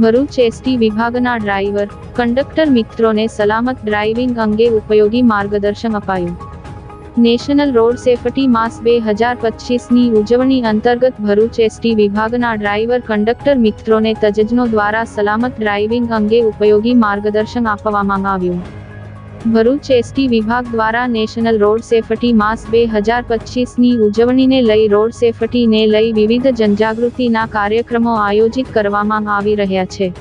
Bharuch ST વિભાગના driver conductor મિત્રોને સલામત ડ્રાઇવિંગ અંગે ઉપયોગી માર્ગદર્શન અપાયું. નેશનલ રોડ સેફટી માસ 2025ની ઉજવણી અંતર્ગત ભરૂચ એસટી વિભાગના ડ્રાઈવર કંડક્ટર મિત્રોને તજજ્ઞો દ્વારા સલામત ડ્રાઇવિંગ અંગે ઉપયોગી માર્ગદર્શન આપવામાં આવ્યું. ભરૂચ એસટી વિભાગ દ્વારા નેશનલ રોડ સેફટી માસ 2025ની ઉજવણીને લઈ રોડ સેફટીને લઈ વિવિધ જનજાગૃતિના કાર્યક્રમો આયોજિત કરવામાં આવી રહ્યા છે.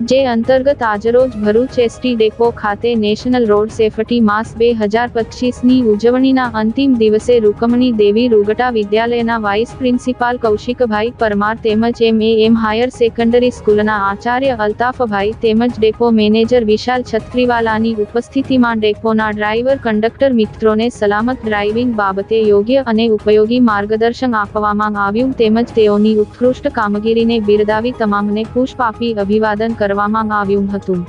જે અંતર્ગત આજરોજ ભરૂચ એસટી ડેપો ખાતે નેશનલ રોડ સેફટી માસ 2025ની ઉજવણીના અંતિમ દિવસે રૂકમણી દેવી રૂગટા વિદ્યાલયના વાઇસ પ્રિન્સિપાલ કૌશિકભાઈ પરમાર તેમજ એમ હાયર સેકન્ડરી સ્કૂલના આચાર્ય અલ્તાફભાઈ તેમજ ડેપો મેનેજર વિશાલ છત્રીવાલાની ઉપસ્થિતિમાં ડેપોના ડ્રાઈવર કંડક્ટર મિત્રોને સલામત ડ્રાઇવિંગ બાબતે યોગ્ય અને ઉપયોગી માર્ગદર્શન આપવામાં આવ્યું તેમજ તેઓની ઉત્કૃષ્ટ કામગીરીને બિરદાવી તમામને પુષ્પ આપી અભિવાદન કરવામાં આવ્યું હતું.